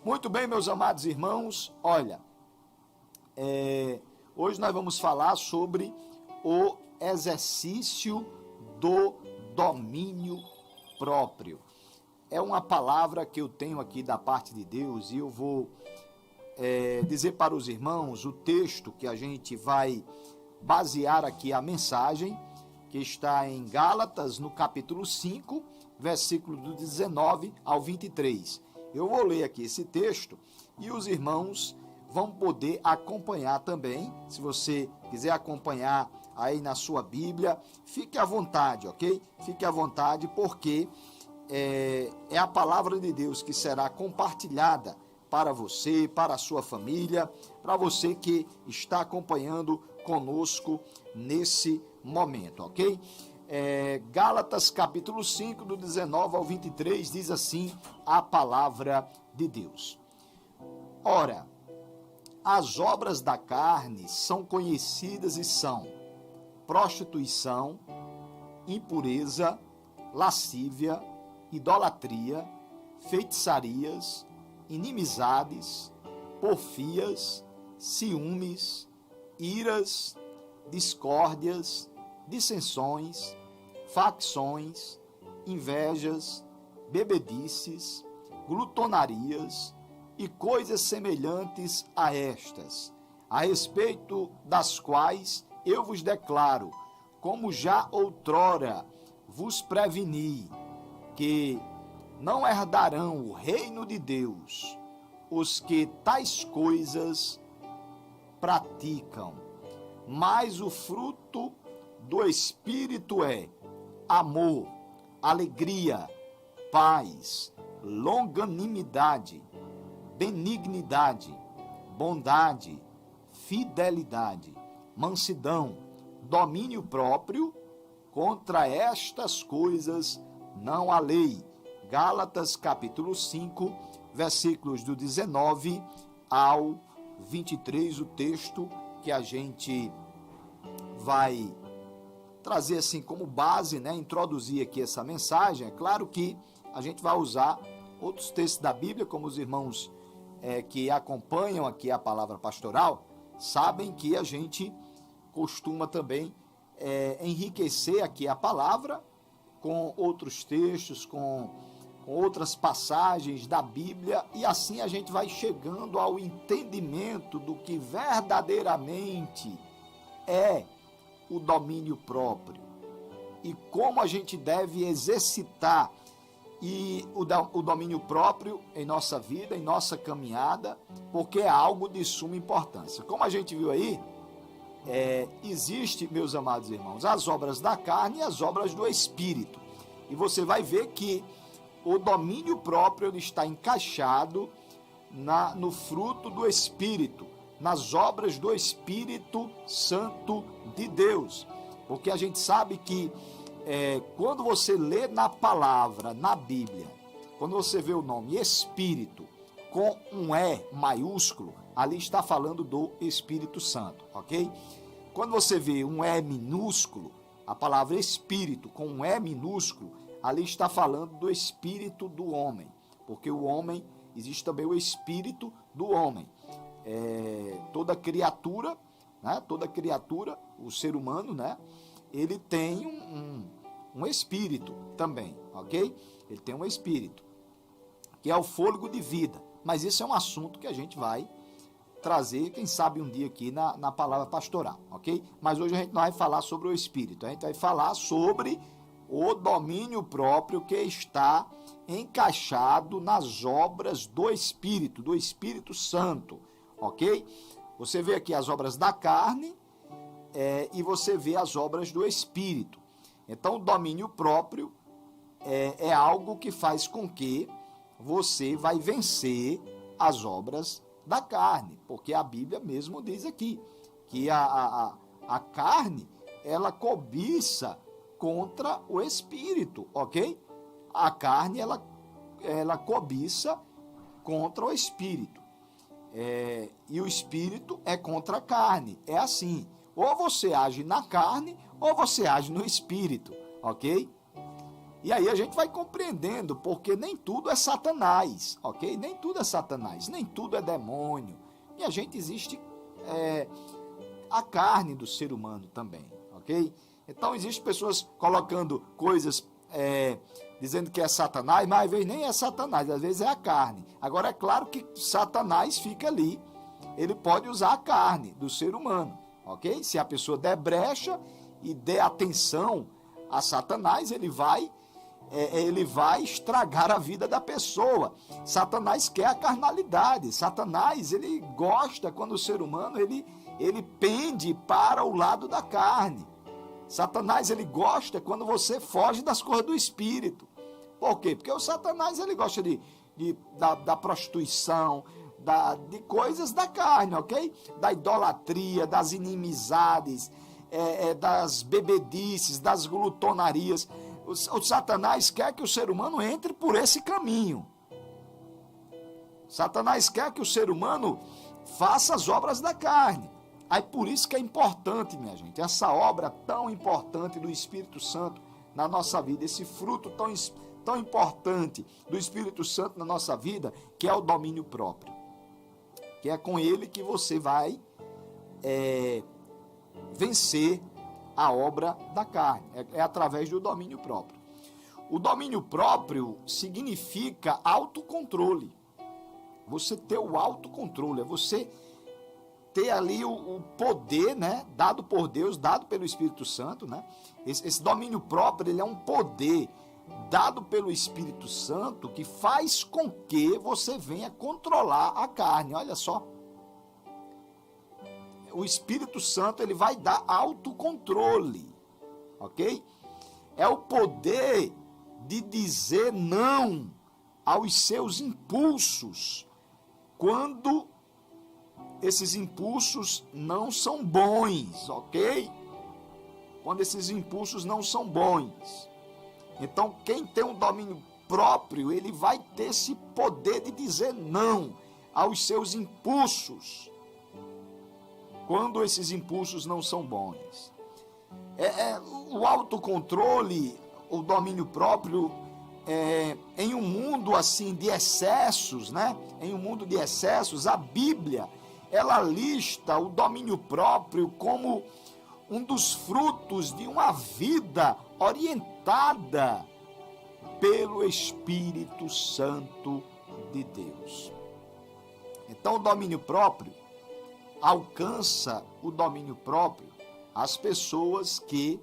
Muito bem, meus amados irmãos, olha, hoje nós vamos falar sobre o exercício do domínio próprio. É uma palavra que eu tenho aqui da parte de Deus e eu vou dizer para os irmãos o texto que a gente vai basear aqui a mensagem, que está em Gálatas, no capítulo 5, versículo do 19 ao 23. Eu vou ler aqui esse texto e os irmãos vão poder acompanhar também. Se você quiser acompanhar aí na sua Bíblia, fique à vontade, ok? Fique à vontade, porque é a palavra de Deus que será compartilhada para você, para a sua família, para você que está acompanhando conosco nesse momento, ok? Gálatas capítulo 5, do 19 ao 23, diz assim a palavra de Deus. Ora, as obras da carne são conhecidas e são prostituição, impureza, lascívia, idolatria, feitiçarias, inimizades, porfias, ciúmes, iras, discórdias, dissensões, facções, invejas, bebedices, glutonarias e coisas semelhantes a estas, a respeito das quais eu vos declaro, como já outrora vos preveni, que não herdarão o reino de Deus os que tais coisas praticam. Mas o fruto do Espírito é amor, alegria, paz, longanimidade, benignidade, bondade, fidelidade, mansidão, domínio próprio. Contra estas coisas não há lei. Gálatas capítulo 5, versículos do 19 ao 23, o texto que a gente vai trazer assim como base, né, introduzir aqui essa mensagem. É claro que a gente vai usar outros textos da Bíblia, como os irmãos que acompanham aqui a palavra pastoral, sabem que a gente costuma também enriquecer aqui a palavra com outros textos, com outras passagens da Bíblia, e assim a gente vai chegando ao entendimento do que verdadeiramente é o domínio próprio e como a gente deve exercitar o domínio próprio em nossa vida, em nossa caminhada, porque é algo de suma importância. Como a gente viu aí, existe, meus amados irmãos, as obras da carne e as obras do Espírito. E você vai ver que o domínio próprio ele está encaixado no fruto do Espírito, nas obras do Espírito Santo de Deus. Porque a gente sabe que quando você lê na palavra, na Bíblia, quando você vê o nome Espírito com um E maiúsculo, ali está falando do Espírito Santo, ok? Quando você vê um E minúsculo, a palavra Espírito com um E minúsculo, ali está falando do espírito do homem, porque o homem, existe também o espírito do homem. Toda criatura, né, o ser humano, né, ele tem um espírito também, ok? Ele tem um espírito, que é o fôlego de vida, mas isso é um assunto que a gente vai trazer, quem sabe um dia aqui na palavra pastoral, ok? Mas hoje a gente não vai falar sobre o espírito, a gente vai falar sobre o domínio próprio que está encaixado nas obras do Espírito Santo, ok? Você vê aqui as obras da carne e você vê as obras do Espírito. Então, o domínio próprio é algo que faz com que você vai vencer as obras da carne, porque a Bíblia mesmo diz aqui que a carne, ela cobiça contra o Espírito, ok? A carne, ela cobiça contra o Espírito. E o Espírito é contra a carne. É assim. Ou você age na carne, ou você age no Espírito, ok? E aí a gente vai compreendendo, porque nem tudo é Satanás, ok? Nem tudo é Satanás, nem tudo é demônio. E a gente existe a carne do ser humano também, ok? Então existem pessoas colocando coisas, dizendo que é Satanás, mas às vezes nem é Satanás, às vezes é a carne. Agora é claro que Satanás fica ali, ele pode usar a carne do ser humano, ok? Se a pessoa der brecha e der atenção a Satanás, ele vai estragar a vida da pessoa. Satanás quer a carnalidade. Satanás, ele gosta quando o ser humano, ele pende para o lado da carne. Satanás, ele gosta quando você foge das coisas do espírito. Por quê? Porque o Satanás, ele gosta da prostituição, de coisas da carne, ok? Da idolatria, das inimizades, das bebedices, das glutonarias. O Satanás quer que o ser humano entre por esse caminho. Satanás quer que o ser humano faça as obras da carne. Aí por isso que é importante, minha gente, essa obra tão importante do Espírito Santo na nossa vida, esse fruto tão importante do Espírito Santo na nossa vida, que é o domínio próprio. Que é com ele que você vai vencer a obra da carne, é através do domínio próprio. O domínio próprio significa autocontrole. Você ter o autocontrole, é você ter ali o poder, né, dado por Deus, dado pelo Espírito Santo, né? Esse domínio próprio, ele é um poder dado pelo Espírito Santo que faz com que você venha controlar a carne. Olha só. O Espírito Santo, ele vai dar autocontrole, ok? É o poder de dizer não aos seus impulsos, quando esses impulsos não são bons, ok? Quando esses impulsos não são bons. Então, quem tem um domínio próprio, ele vai ter esse poder de dizer não aos seus impulsos, quando esses impulsos não são bons. O autocontrole, o domínio próprio, em um mundo assim de excessos, né? Em um mundo de excessos, a Bíblia, ela lista o domínio próprio como um dos frutos de uma vida orientada pelo Espírito Santo de Deus. Então, o domínio próprio alcança o domínio próprio as pessoas que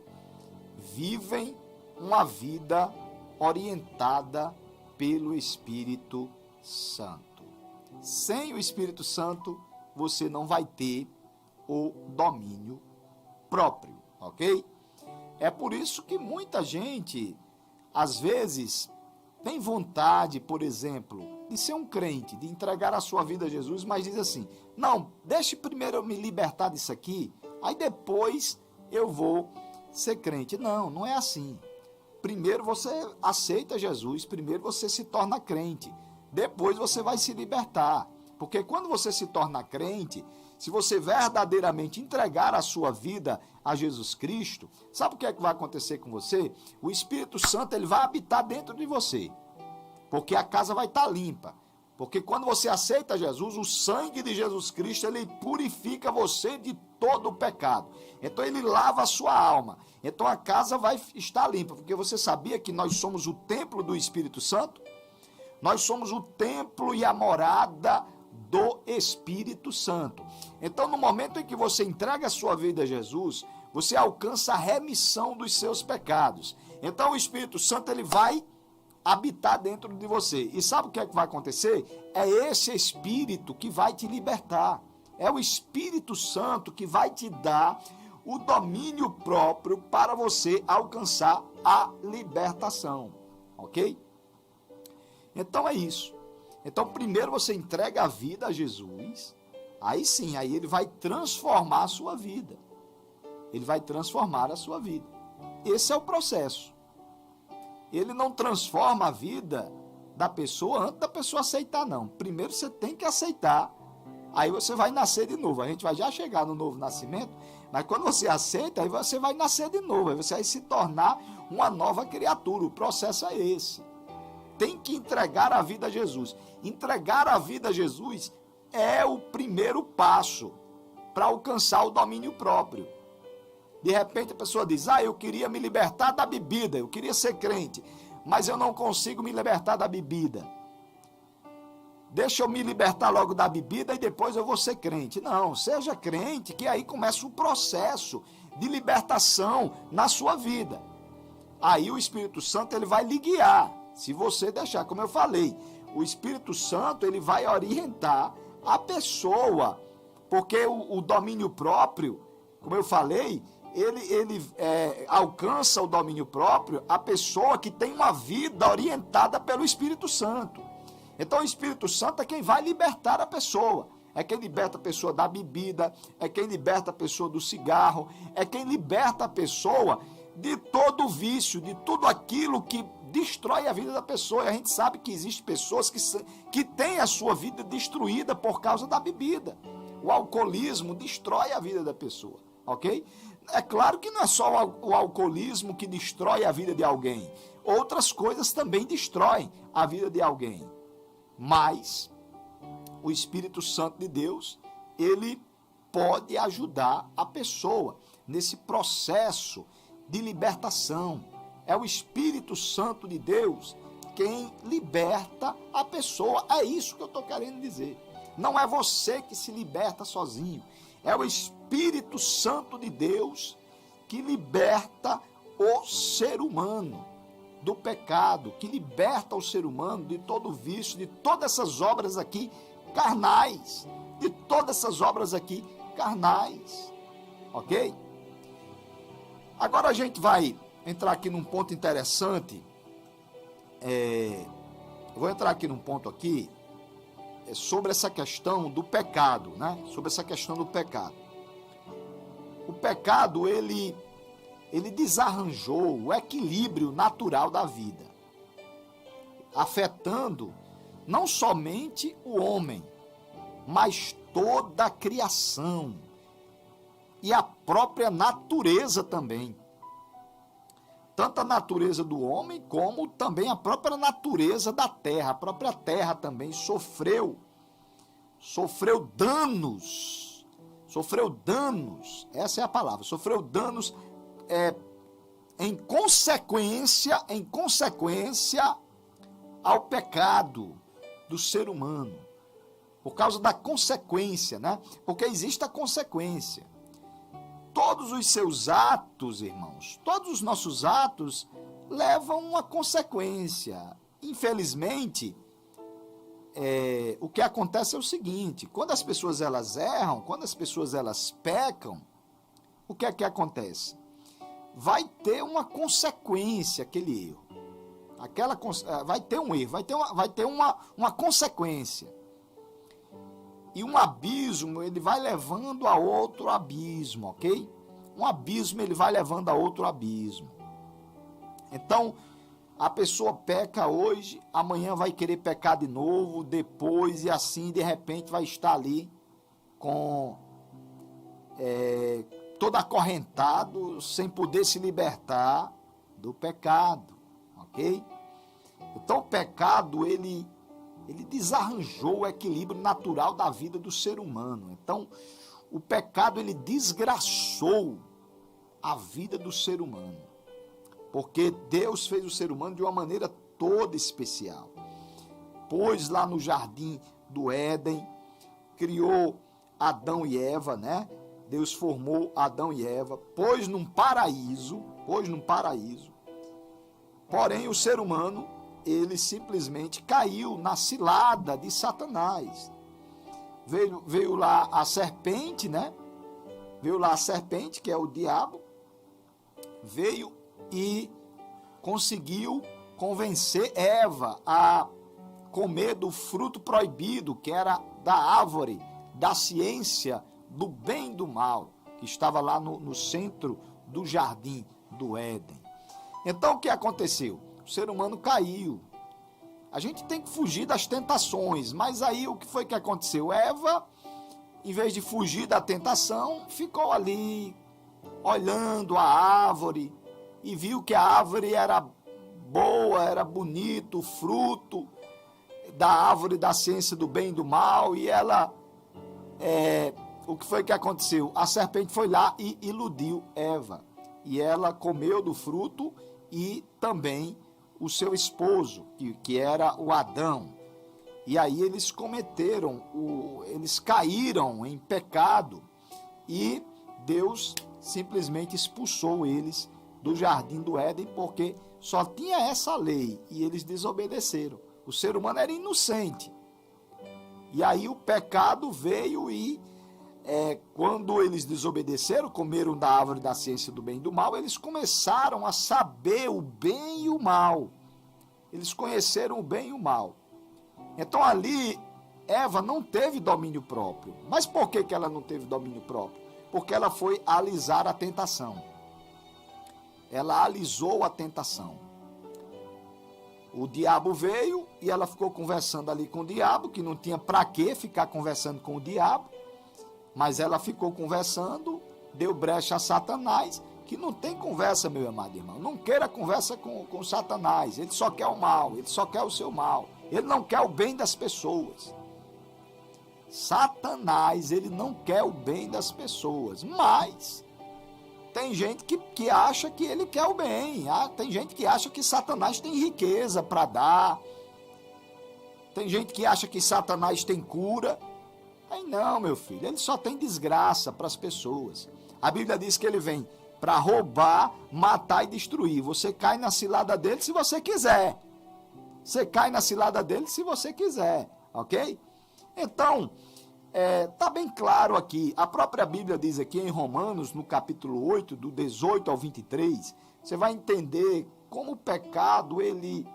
vivem uma vida orientada pelo Espírito Santo. Sem o Espírito Santo, você não vai ter o domínio próprio, ok? É por isso que muita gente, às vezes, tem vontade, por exemplo, de ser um crente, de entregar a sua vida a Jesus, mas diz assim, não, deixe primeiro eu me libertar disso aqui, aí depois eu vou ser crente. Não, não é assim. Primeiro você aceita Jesus, primeiro você se torna crente, depois você vai se libertar. Porque quando você se torna crente, se você verdadeiramente entregar a sua vida a Jesus Cristo, sabe o que é que vai acontecer com você? O Espírito Santo, ele vai habitar dentro de você, porque a casa vai estar limpa. Porque quando você aceita Jesus, o sangue de Jesus Cristo, ele purifica você de todo o pecado. Então ele lava a sua alma. Então a casa vai estar limpa, porque você sabia que nós somos o templo do Espírito Santo? Nós somos o templo e a morada do Espírito Santo. Então, no momento em que você entrega a sua vida a Jesus, você alcança a remissão dos seus pecados. Então, o Espírito Santo, ele vai habitar dentro de você. E sabe o que é que vai acontecer? É esse Espírito que vai te libertar. É o Espírito Santo que vai te dar o domínio próprio para você alcançar a libertação. Ok? Então é isso. Então primeiro você entrega a vida a Jesus, aí sim, aí ele vai transformar a sua vida. Ele vai transformar a sua vida. Esse é o processo. Ele não transforma a vida da pessoa antes da pessoa aceitar, não. Primeiro você tem que aceitar aí você vai nascer de novo. A gente vai já chegar no novo nascimento, mas quando você aceita, aí você vai nascer de novo, aí você vai se tornar uma nova criatura. O processo é esse. Tem que entregar a vida a Jesus. Entregar a vida a Jesus é o primeiro passo para alcançar o domínio próprio. De repente a pessoa diz, eu queria me libertar da bebida, eu queria ser crente, mas eu não consigo me libertar da bebida. Deixa eu me libertar logo da bebida e depois eu vou ser crente. Não, seja crente, que aí começa um processo de libertação na sua vida. Aí o Espírito Santo ele vai lhe guiar, se você deixar, como eu falei. O Espírito Santo ele vai orientar a pessoa, porque o domínio próprio, como eu falei, ele alcança o domínio próprio a pessoa que tem uma vida orientada pelo Espírito Santo. Então o Espírito Santo é quem vai libertar a pessoa, é quem liberta a pessoa da bebida, é quem liberta a pessoa do cigarro, é quem liberta a pessoa de todo o vício, de tudo aquilo que destrói a vida da pessoa. E a gente sabe que existem pessoas que têm a sua vida destruída por causa da bebida. O alcoolismo destrói a vida da pessoa, ok? É claro que não é só o alcoolismo que destrói a vida de alguém. Outras coisas também destroem a vida de alguém. Mas o Espírito Santo de Deus, ele pode ajudar a pessoa nesse processo de libertação. É o Espírito Santo de Deus quem liberta a pessoa. É isso que eu estou querendo dizer. Não é você que se liberta sozinho. É o Espírito Santo de Deus que liberta o ser humano do pecado, que liberta o ser humano de todo vício, de todas essas obras aqui carnais, de todas essas obras aqui carnais, ok? Agora a gente vai entrar aqui num ponto interessante, vou entrar aqui num ponto aqui, sobre essa questão do pecado, né? Sobre essa questão do pecado. O pecado, ele desarranjou o equilíbrio natural da vida, afetando não somente o homem, mas toda a criação e a própria natureza também. Tanto a natureza do homem, como também a própria natureza da terra. A própria terra também sofreu danos, essa é a palavra, sofreu danos em consequência ao pecado do ser humano, por causa da consequência, né? Porque existe a consequência. Todos os seus atos, irmãos, todos os nossos atos levam uma consequência. Infelizmente, o que acontece é o seguinte: quando as pessoas elas erram, quando as pessoas elas pecam, o que é que acontece? Vai ter uma consequência aquele erro. Vai ter um erro, vai ter uma consequência. E um abismo, ele vai levando a outro abismo, ok? Um abismo, ele vai levando a outro abismo. Então, a pessoa peca hoje, amanhã vai querer pecar de novo, depois, e assim, de repente, vai estar ali com todo acorrentado, sem poder se libertar do pecado, ok? Então, o pecado, ele desarranjou o equilíbrio natural da vida do ser humano. Então, o pecado, ele desgraçou a vida do ser humano. Porque Deus fez o ser humano de uma maneira toda especial. Pôs lá no jardim do Éden, criou Adão e Eva, né? Deus formou Adão e Eva, pôs num paraíso. Porém, o ser humano, ele simplesmente caiu na cilada de Satanás. Veio lá a serpente, né? Veio lá a serpente, que é o diabo, veio e conseguiu convencer Eva a comer do fruto proibido, que era da árvore da ciência do bem e do mal, que estava lá no centro do jardim do Éden. Então, o que aconteceu? O ser humano caiu. A gente tem que fugir das tentações, mas aí o que foi que aconteceu? Eva, em vez de fugir da tentação, ficou ali olhando a árvore e viu que a árvore era boa, era bonito, o fruto da árvore da ciência do bem e do mal, e ela, o que foi que aconteceu? A serpente foi lá e iludiu Eva, e ela comeu do fruto e também o seu esposo, que era o Adão. E aí eles eles caíram em pecado e Deus simplesmente expulsou eles do jardim do Éden, porque só tinha essa lei e eles desobedeceram. O ser humano era inocente. E aí o pecado veio e quando eles desobedeceram, comeram da árvore da ciência do bem e do mal, eles começaram a saber o bem e o mal. Eles conheceram o bem e o mal. Então ali, Eva não teve domínio próprio. Mas por que ela não teve domínio próprio? Porque ela foi alisar a tentação. Ela alisou a tentação. O diabo veio e ela ficou conversando ali com o diabo, que não tinha para que ficar conversando com o diabo, mas ela ficou conversando, deu brecha a Satanás, que não tem conversa, meu amado irmão. Não queira conversa com Satanás, ele só quer o mal, ele só quer o seu mal. Ele não quer o bem das pessoas. Satanás, ele não quer o bem das pessoas. Mas tem gente que acha que ele quer o bem. Tem gente que acha que Satanás tem riqueza para dar. Tem gente que acha que Satanás tem cura. Aí não, meu filho. Ele só tem desgraça para as pessoas. A Bíblia diz que ele vem para roubar, matar e destruir. Você cai na cilada dele se você quiser. Você cai na cilada dele se você quiser, ok? Então, está bem claro aqui. A própria Bíblia diz aqui em Romanos, no capítulo 8, do 18 ao 23, você vai entender como o pecado, ele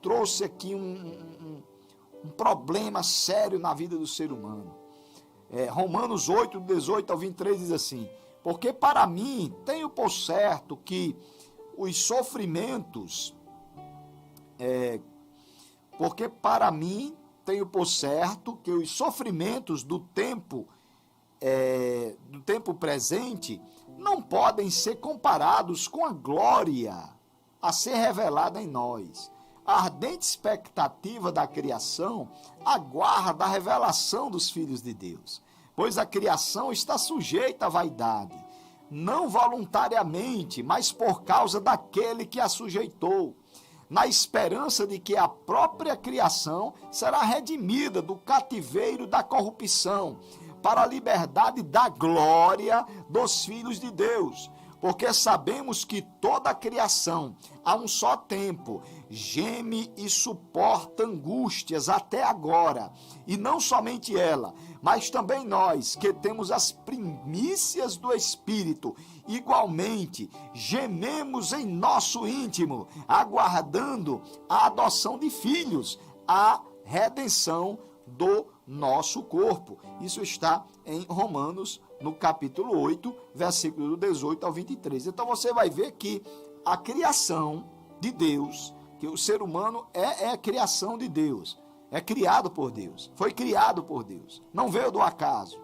trouxe aqui um problema sério na vida do ser humano. Romanos 8, do 18 ao 23 diz assim: porque para mim tenho por certo que os sofrimentos... porque para mim tenho por certo que os sofrimentos do tempo presente não podem ser comparados com a glória a ser revelada em nós. A ardente expectativa da criação aguarda a revelação dos filhos de Deus, pois a criação está sujeita à vaidade, não voluntariamente, mas por causa daquele que a sujeitou, na esperança de que a própria criação será redimida do cativeiro da corrupção, para a liberdade da glória dos filhos de Deus. Porque sabemos que toda a criação, a um só tempo, geme e suporta angústias até agora. E não somente ela, mas também nós, que temos as primícias do Espírito, igualmente gememos em nosso íntimo, aguardando a adoção de filhos, a redenção do nosso corpo. Isso está em Romanos, no capítulo 8, versículo do 18 ao 23. Então você vai ver que a criação de Deus, que o ser humano é a criação de Deus, é criado por Deus, foi criado por Deus, não veio do acaso,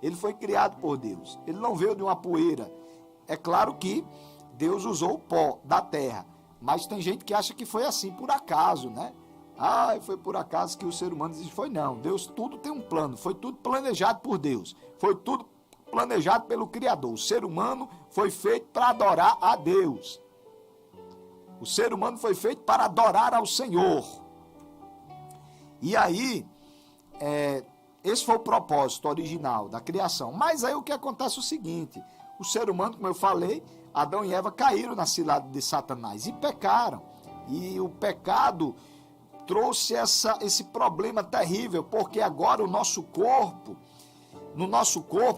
ele foi criado por Deus, ele não veio de uma poeira. É claro que Deus usou o pó da terra, mas tem gente que acha que foi assim por acaso, né? Foi por acaso que o ser humano existe. Foi não, Deus tudo tem um plano, foi tudo planejado por Deus, foi tudo planejado pelo Criador. O ser humano foi feito para adorar a Deus. O ser humano foi feito para adorar ao Senhor. E aí, esse foi o propósito original da criação. Mas aí o que acontece é o seguinte: o ser humano, como eu falei, Adão e Eva caíram na cilada de Satanás e pecaram. E o pecado trouxe esse problema terrível, porque agora no nosso corpo,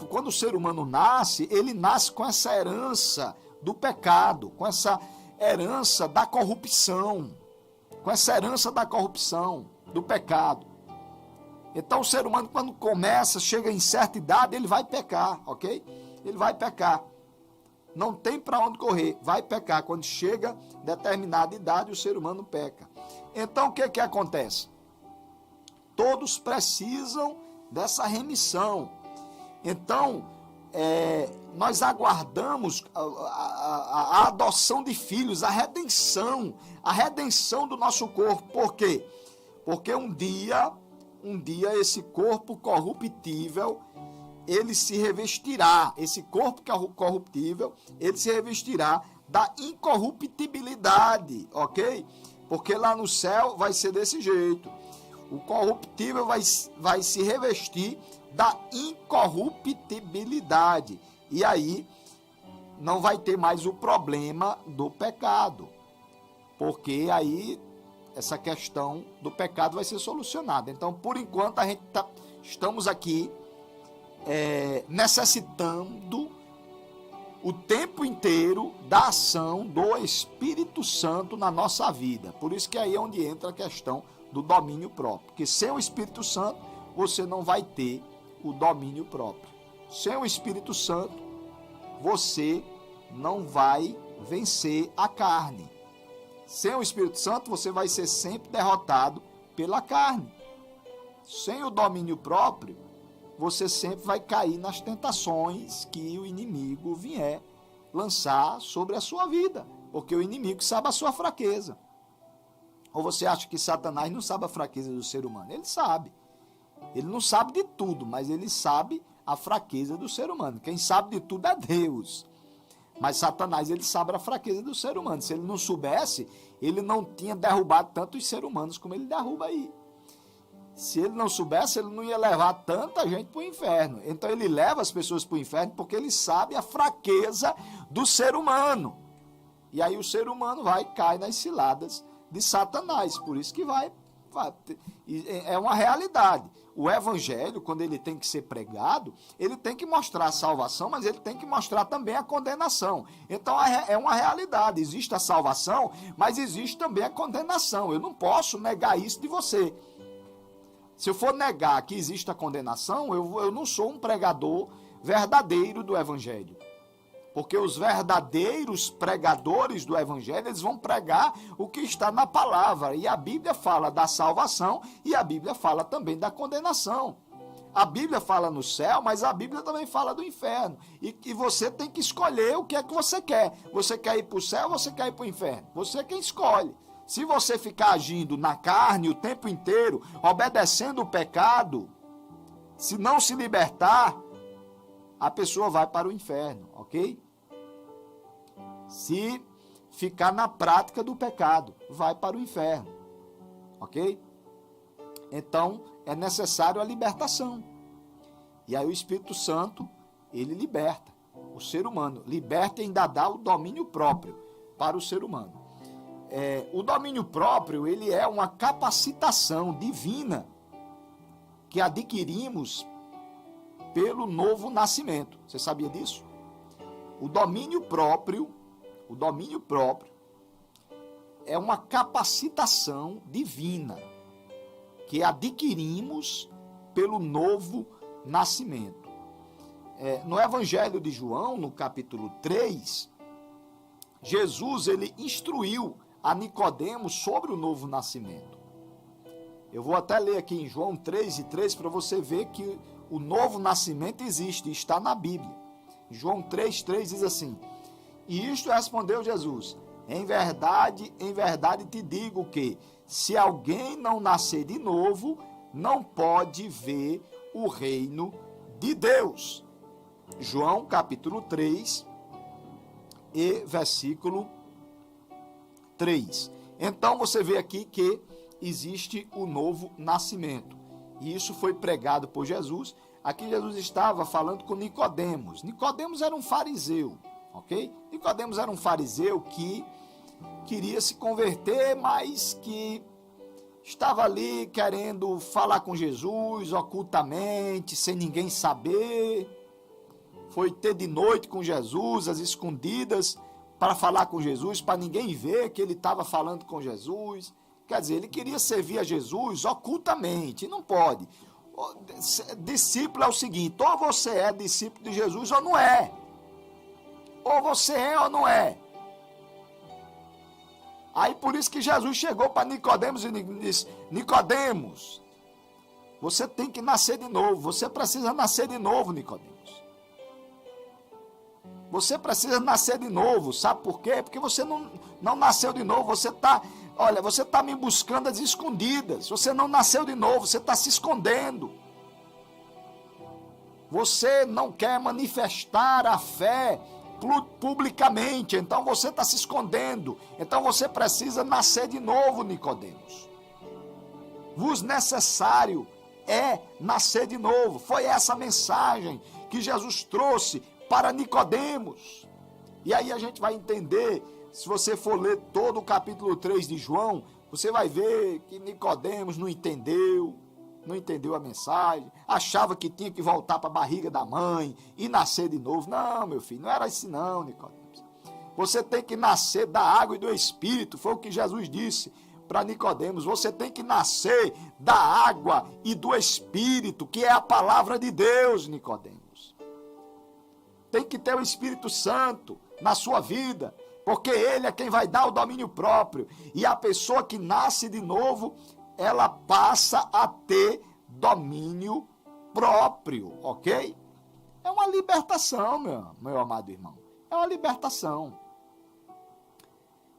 quando o ser humano nasce, ele nasce com essa herança do pecado, com essa herança da corrupção, do pecado. Então o ser humano, quando chega em certa idade, ele vai pecar, ok? Ele vai pecar. Não tem para onde correr, vai pecar. Quando chega determinada idade, o ser humano peca. Então o que acontece? Todos precisam dessa remissão. Então, nós aguardamos a adoção de filhos, a redenção do nosso corpo. Por quê? Porque um dia esse corpo corruptível, ele se revestirá, esse corpo corruptível, ele se revestirá da incorruptibilidade, ok? Porque lá no céu vai ser desse jeito. O corruptível vai se revestir da incorruptibilidade. E aí não vai ter mais o problema do pecado. Porque aí essa questão do pecado vai ser solucionada. Então, por enquanto, estamos aqui necessitando o tempo inteiro da ação do Espírito Santo na nossa vida. Por isso que aí é onde entra a questão do domínio próprio. Porque sem o Espírito Santo, você não vai ter o domínio próprio. Sem o Espírito Santo, você não vai vencer a carne. Sem o Espírito Santo, você vai ser sempre derrotado pela carne. Sem o domínio próprio, você sempre vai cair nas tentações que o inimigo vier lançar sobre a sua vida, porque o inimigo sabe a sua fraqueza. Ou você acha que Satanás não sabe a fraqueza do ser humano? Ele sabe. Ele não sabe de tudo, mas ele sabe a fraqueza do ser humano. Quem sabe de tudo é Deus. Mas Satanás, ele sabe a fraqueza do ser humano. Se ele não soubesse, ele não tinha derrubado tantos seres humanos como ele derruba aí. Se ele não soubesse, ele não ia levar tanta gente para o inferno. Então ele leva as pessoas para o inferno porque ele sabe a fraqueza do ser humano. E aí o ser humano vai e cai nas ciladas de Satanás. Por isso que é uma realidade. O evangelho, quando ele tem que ser pregado, ele tem que mostrar a salvação, mas ele tem que mostrar também a condenação. Então é uma realidade. Existe a salvação, mas existe também a condenação. Eu não posso negar isso de você. Se eu for negar que existe a condenação, eu não sou um pregador verdadeiro do evangelho. Porque os verdadeiros pregadores do evangelho, eles vão pregar o que está na palavra. E a Bíblia fala da salvação e a Bíblia fala também da condenação. A Bíblia fala no céu, mas a Bíblia também fala do inferno. E você tem que escolher o que é que você quer. Você quer ir para o céu ou você quer ir para o inferno? Você é quem escolhe. Se você ficar agindo na carne o tempo inteiro, obedecendo o pecado, se não se libertar, a pessoa vai para o inferno, ok? Se ficar na prática do pecado, vai para o inferno, ok? Então, é necessário a libertação. E aí o Espírito Santo, ele liberta o ser humano. Liberta e ainda dá o domínio próprio para o ser humano. O domínio próprio, ele é uma capacitação divina que adquirimos pelo novo nascimento. Você sabia disso? O domínio próprio é uma capacitação divina que adquirimos pelo novo nascimento. No Evangelho de João, no capítulo 3, Jesus, ele instruiu a Nicodemos sobre o novo nascimento. Eu vou até ler aqui em João 3:3 para você ver que o novo nascimento existe, está na Bíblia. João 3:3 diz assim: e isto respondeu Jesus: em verdade te digo que, se alguém não nascer de novo, não pode ver o reino de Deus. João capítulo 3 e versículo 3. Então você vê aqui que existe o novo nascimento. E isso foi pregado por Jesus. Aqui Jesus estava falando com Nicodemos. Nicodemos era um fariseu, ok? Nicodemos era um fariseu que queria se converter, mas que estava ali querendo falar com Jesus ocultamente, sem ninguém saber. Foi ter de noite com Jesus, às escondidas, para falar com Jesus, para ninguém ver que ele estava falando com Jesus. Quer dizer, ele queria servir a Jesus ocultamente, não pode. Discípulo é o seguinte: ou você é discípulo de Jesus ou não é. Ou você é ou não é. Aí por isso que Jesus chegou para Nicodemos e disse: Nicodemos, Você tem que nascer de novo. Você precisa nascer de novo, Nicodemos. Você precisa nascer de novo. Sabe por quê? Porque você não nasceu de novo. Você está me buscando às escondidas. Você não nasceu de novo. Você está se escondendo. Você não quer manifestar a fé publicamente. Então você está se escondendo. Então você precisa nascer de novo, Nicodemos. Vos necessário é nascer de novo. Foi essa mensagem que Jesus trouxe para Nicodemos. E aí a gente vai entender, se você for ler todo o capítulo 3 de João, você vai ver que Nicodemos não entendeu a mensagem, achava que tinha que voltar para a barriga da mãe e nascer de novo. Não, meu filho, não era assim não, Nicodemos. Você tem que nascer da água e do Espírito, foi o que Jesus disse para Nicodemos. Você tem que nascer da água e do Espírito, que é a palavra de Deus, Nicodemos. Tem que ter o Espírito Santo na sua vida, porque ele é quem vai dar o domínio próprio. E a pessoa que nasce de novo, ela passa a ter domínio próprio, ok? É uma libertação, meu amado irmão. É uma libertação.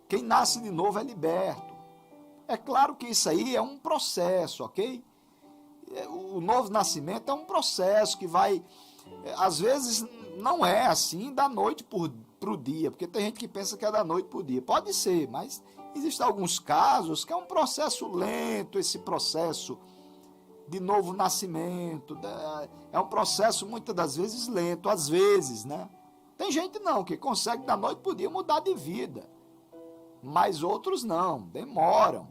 Quem nasce de novo é liberto. É claro que isso aí é um processo, ok? O novo nascimento é um processo que vai, às vezes não é assim da noite para o dia, porque tem gente que pensa que é da noite para o dia. Pode ser, mas existem alguns casos que é um processo lento, esse processo de novo nascimento. É um processo muitas das vezes lento, às vezes, né? Tem gente não, que consegue da noite para o dia mudar de vida, mas outros não, demoram.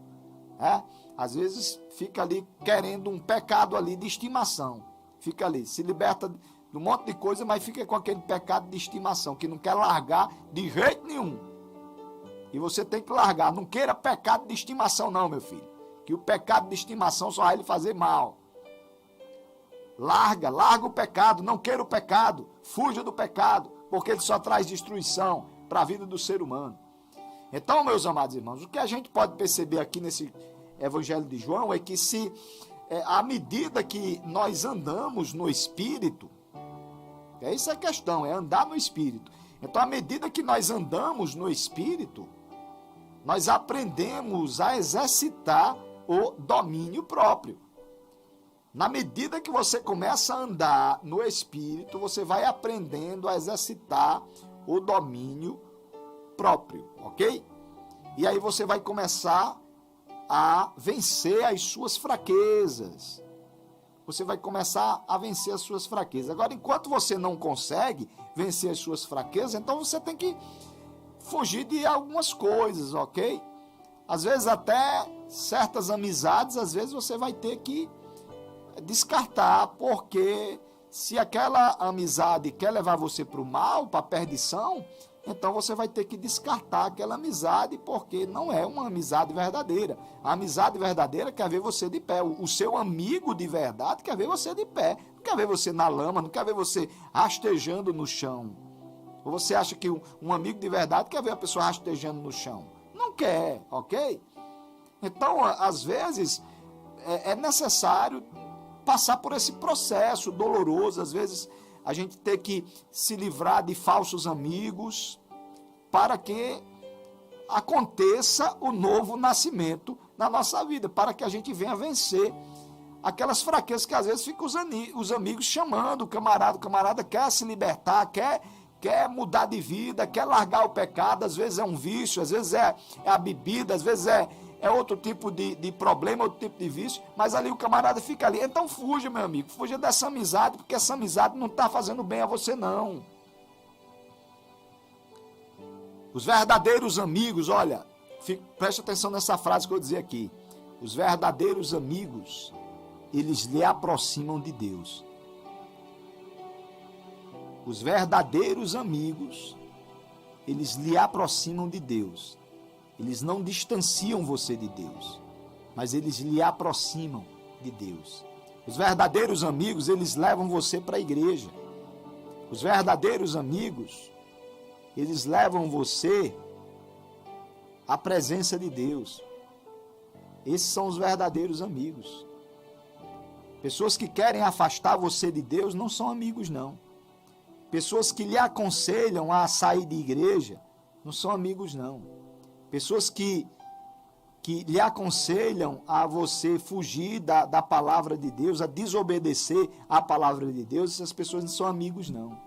Às vezes fica ali querendo um pecado ali de estimação, fica ali, se liberta de um monte de coisa, mas fica com aquele pecado de estimação, que não quer largar de jeito nenhum. E você tem que largar, não queira pecado de estimação não, meu filho, que o pecado de estimação só vai lhe fazer mal. Larga o pecado, não queira o pecado, fuja do pecado, porque ele só traz destruição para a vida do ser humano. Então, meus amados irmãos, o que a gente pode perceber aqui nesse Evangelho de João é que à medida que nós andamos no Espírito, essa é a questão, é andar no Espírito. Então, à medida que nós andamos no Espírito, nós aprendemos a exercitar o domínio próprio. Na medida que você começa a andar no Espírito, você vai aprendendo a exercitar o domínio próprio, ok? E aí você vai começar a vencer as suas fraquezas. Você vai começar a vencer as suas fraquezas. Agora, enquanto você não consegue vencer as suas fraquezas, então você tem que fugir de algumas coisas, ok? Às vezes até certas amizades, às vezes você vai ter que descartar, porque se aquela amizade quer levar você para o mal, para a perdição, então você vai ter que descartar aquela amizade, porque não é uma amizade verdadeira. A amizade verdadeira quer ver você de pé. O seu amigo de verdade quer ver você de pé. Não quer ver você na lama, não quer ver você rastejando no chão. Ou você acha que um amigo de verdade quer ver a pessoa rastejando no chão? Não quer, ok? Então, às vezes, é necessário passar por esse processo doloroso. Às vezes a gente tem que se livrar de falsos amigos para que aconteça o novo nascimento na nossa vida, para que a gente venha vencer aquelas fraquezas que às vezes ficam os amigos chamando, o camarada quer se libertar, quer mudar de vida, quer largar o pecado. Às vezes é um vício, às vezes é a bebida, às vezes é outro tipo de problema, outro tipo de vício, mas ali o camarada fica ali. Então fuja, meu amigo, fuja dessa amizade, porque essa amizade não está fazendo bem a você não. Os verdadeiros amigos, olha, preste atenção nessa frase que eu vou dizer aqui. Os verdadeiros amigos, eles lhe aproximam de Deus. Os verdadeiros amigos, eles lhe aproximam de Deus. Eles não distanciam você de Deus, mas eles lhe aproximam de Deus. Os verdadeiros amigos, eles levam você para a igreja. Os verdadeiros amigos, eles levam você à presença de Deus. Esses são os verdadeiros amigos. Pessoas que querem afastar você de Deus não são amigos, não. Pessoas que lhe aconselham a sair de igreja não são amigos, não. Pessoas que lhe aconselham a você fugir da palavra de Deus, a desobedecer à palavra de Deus, essas pessoas não são amigos, não.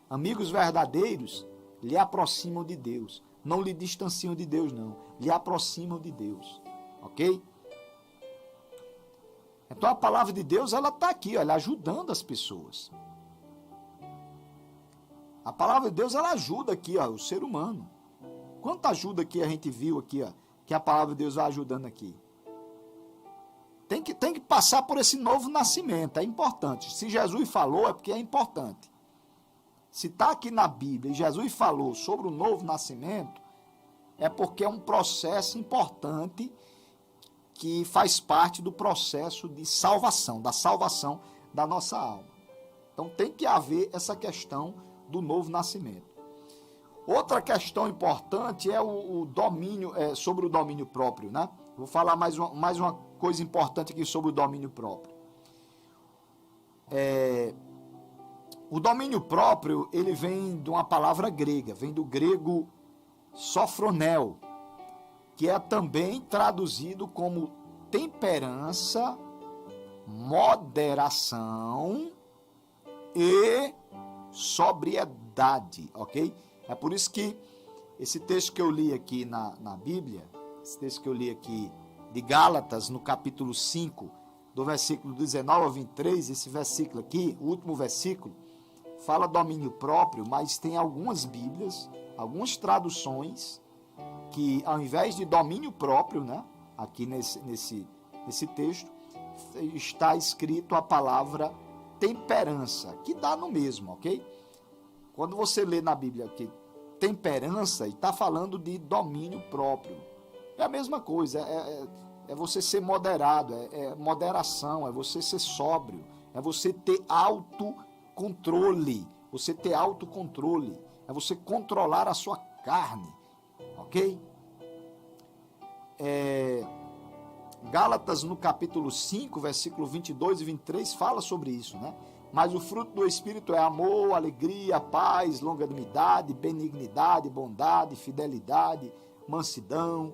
Amigos verdadeiros lhe aproximam de Deus, não lhe distanciam de Deus, não. Lhe aproximam de Deus, ok? Então a palavra de Deus, ela está aqui, olha, ajudando as pessoas. A palavra de Deus, ela ajuda aqui, ó, o ser humano. Quanta ajuda que a gente viu aqui, ó, que a palavra de Deus vai ajudando aqui. Tem que passar por esse novo nascimento, é importante. Se Jesus falou, é porque é importante. Se está aqui na Bíblia e Jesus falou sobre o novo nascimento, é porque é um processo importante que faz parte do processo de salvação, da salvação da nossa alma. Então tem que haver essa questão do novo nascimento. Outra questão importante é o domínio, sobre o domínio próprio, né? Vou falar mais uma coisa importante aqui sobre o domínio próprio. O domínio próprio, ele vem de uma palavra grega, vem do grego sofronel, que é também traduzido como temperança, moderação e sobriedade, ok? É por isso que esse texto que eu li aqui na Bíblia, esse texto que eu li aqui de Gálatas, no capítulo 5, do versículo 19 ao 23, esse versículo aqui, o último versículo, fala domínio próprio, mas tem algumas Bíblias, algumas traduções, que ao invés de domínio próprio, né, aqui nesse texto, está escrito a palavra temperança, que dá no mesmo, ok? Quando você lê na Bíblia aqui temperança, está falando de domínio próprio. É a mesma coisa, é você ser moderado, é moderação, é você ser sóbrio, é você ter autocontrole, é você controlar a sua carne, ok? Gálatas no capítulo 5, versículo 22 e 23 fala sobre isso, né? Mas o fruto do Espírito é amor, alegria, paz, longanimidade, benignidade, bondade, fidelidade, mansidão,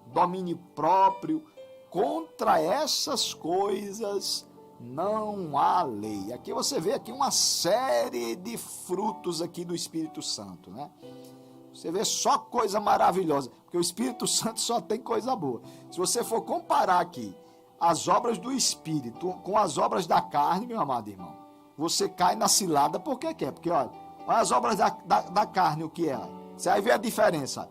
domínio próprio. Contra essas coisas não há lei. Aqui você vê aqui uma série de frutos aqui do Espírito Santo, né? Você vê só coisa maravilhosa, porque o Espírito Santo só tem coisa boa. Se você for comparar aqui as obras do Espírito com as obras da carne, meu amado irmão, você cai na cilada porque quer. Porque, olha as obras da carne, o que é? Você aí vê a diferença.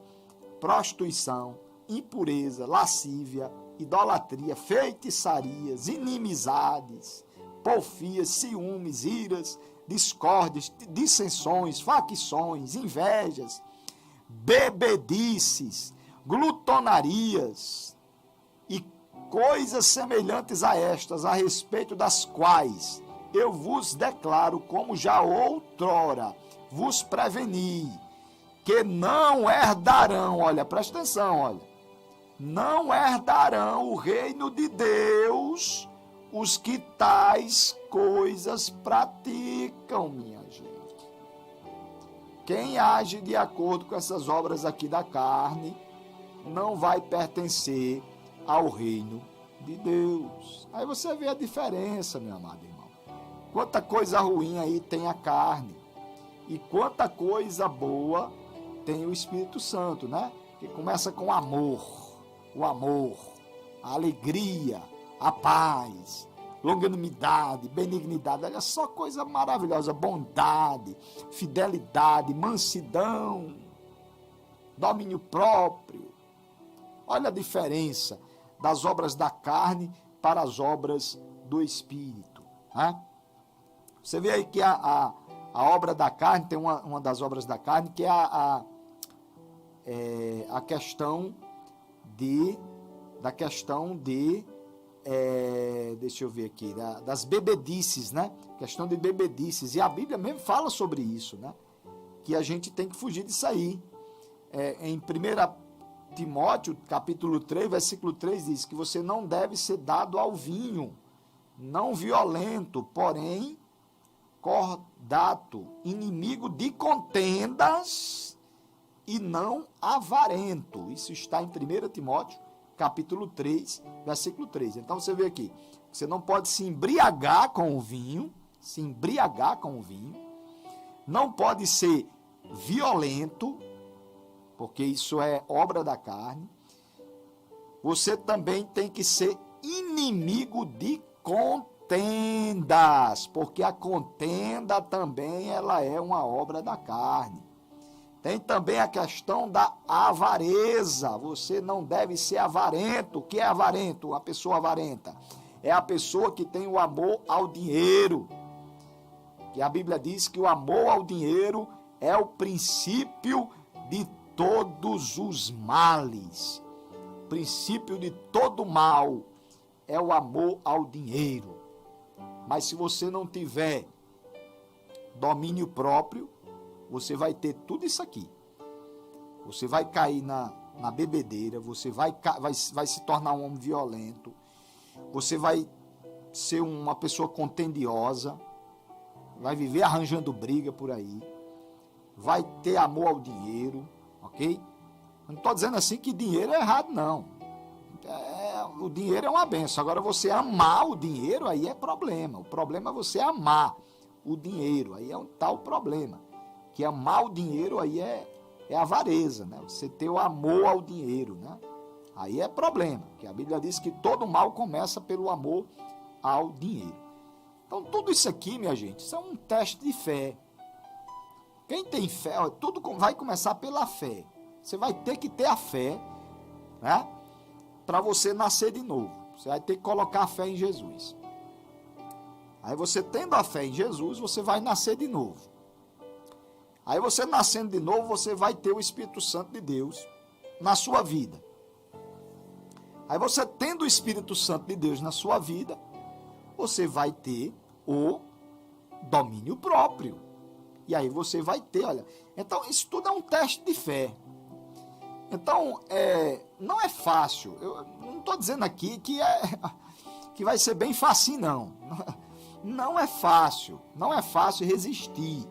Prostituição, impureza, lascívia, idolatria, feitiçarias, inimizades, porfias, ciúmes, iras, discórdias, dissensões, facções, invejas, bebedices, glutonarias e coisas semelhantes a estas, a respeito das quais eu vos declaro, como já outrora vos preveni, que não herdarão, olha, presta atenção, olha, não herdarão o reino de Deus os que tais coisas praticam, minha gente. Quem age de acordo com essas obras aqui da carne não vai pertencer ao reino de Deus. Aí você vê a diferença, meu amado irmão. Quanta coisa ruim aí tem a carne e quanta coisa boa tem o Espírito Santo, né? Que começa com amor, o amor, a alegria, a paz, longanimidade, benignidade, olha só coisa maravilhosa, bondade, fidelidade, mansidão, domínio próprio. Olha a diferença das obras da carne para as obras do Espírito, né? Você vê aí que a obra da carne, tem uma das obras da carne, que é a questão de deixa eu ver aqui, das bebedices, né? Questão de bebedices. E a Bíblia mesmo fala sobre isso, né? Que a gente tem que fugir disso aí. Em 1 Timóteo, capítulo 3, versículo 3, diz que você não deve ser dado ao vinho, não violento, porém cordato, inimigo de contendas e não avarento. Isso está em 1 Timóteo, capítulo 3, versículo 3. Então você vê aqui, você não pode se embriagar com o vinho, não pode ser violento, porque isso é obra da carne. Você também tem que ser inimigo de contendas, porque a contenda também ela é uma obra da carne. Tem também a questão da avareza. Você não deve ser avarento. O que é avarento? Uma pessoa avarenta é a pessoa que tem o amor ao dinheiro. Que a Bíblia diz que o amor ao dinheiro é o princípio de todos os males. O princípio de todo mal é o amor ao dinheiro. Mas se você não tiver domínio próprio, você vai ter tudo isso aqui. Você vai cair na bebedeira, você vai se tornar um homem violento, você vai ser uma pessoa contendiosa, vai viver arranjando briga por aí, vai ter amor ao dinheiro, ok? Eu não estou dizendo assim que dinheiro é errado, não. O dinheiro é uma benção. Agora, você amar o dinheiro, aí é problema. O problema é você amar o dinheiro, aí é um tal problema. Que amar o dinheiro aí é avareza, né? Você ter o amor ao dinheiro, né? Aí é problema, porque a Bíblia diz que todo mal começa pelo amor ao dinheiro. Então, tudo isso aqui, minha gente, isso é um teste de fé. Quem tem fé, ó, tudo vai começar pela fé. Você vai ter que ter a fé, né? Para você nascer de novo. Você vai ter que colocar a fé em Jesus. Aí você tendo a fé em Jesus, você vai nascer de novo. Aí você nascendo de novo, você vai ter o Espírito Santo de Deus na sua vida. Aí você tendo o Espírito Santo de Deus na sua vida, você vai ter o domínio próprio. E aí você vai ter, olha. Então, isso tudo é um teste de fé. Então, não é fácil. Eu não estou dizendo aqui que vai ser bem fácil, não. Não é fácil. Não é fácil resistir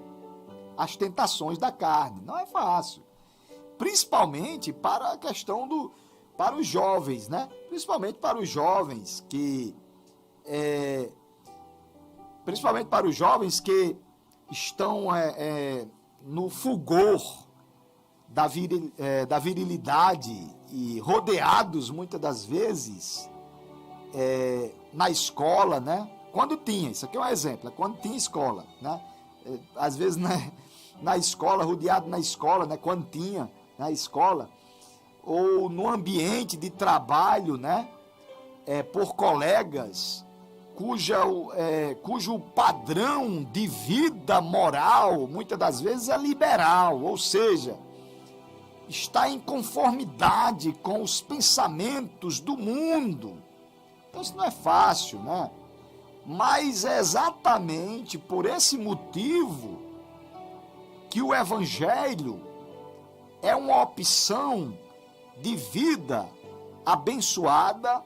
às tentações da carne. Não é fácil. Principalmente para a questão para os jovens, né? Principalmente para os jovens que estão no fulgor da virilidade e rodeados, muitas das vezes, na escola, né? Quando tinha, isso aqui é um exemplo, quando tinha escola, né? Às vezes, né, na escola, rodeado na escola, né? Quando tinha na escola, ou no ambiente de trabalho, né? Por colegas, cujo padrão de vida moral, muitas das vezes, é liberal, ou seja, está em conformidade com os pensamentos do mundo. Então isso não é fácil, né? Mas é exatamente por esse motivo que o Evangelho é uma opção de vida abençoada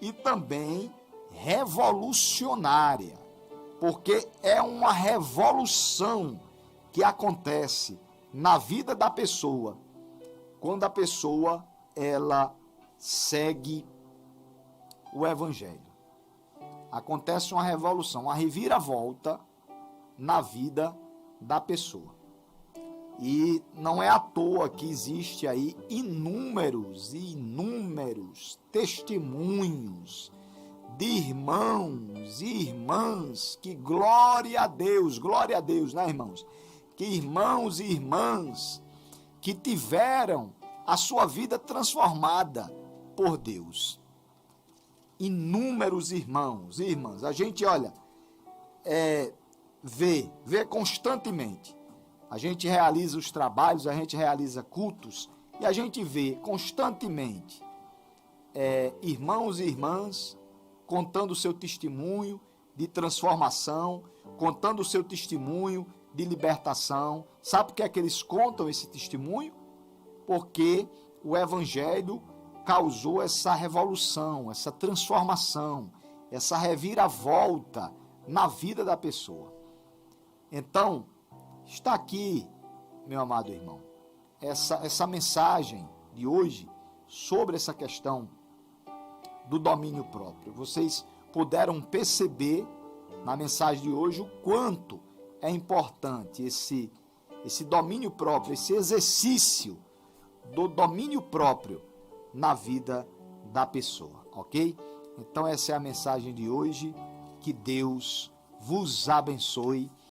e também revolucionária, porque é uma revolução que acontece na vida da pessoa quando a pessoa ela segue o Evangelho. Acontece uma revolução, uma reviravolta na vida da pessoa. E não é à toa que existe aí inúmeros e inúmeros testemunhos de irmãos e irmãs que, glória a Deus, né, irmãos? Que irmãos e irmãs que tiveram a sua vida transformada por Deus. Inúmeros irmãos e irmãs. A gente, olha, vê constantemente. A gente realiza os trabalhos, a gente realiza cultos e a gente vê constantemente irmãos e irmãs contando o seu testemunho de transformação, contando o seu testemunho de libertação. Sabe por que é que eles contam esse testemunho? Porque o Evangelho causou essa revolução, essa transformação. essa reviravolta na vida da pessoa. Então, está aqui, meu amado irmão, essa mensagem de hoje sobre essa questão do domínio próprio. Vocês puderam perceber na mensagem de hoje o quanto é importante esse domínio próprio, esse exercício do domínio próprio na vida da pessoa, ok? Então essa é a mensagem de hoje. Que Deus vos abençoe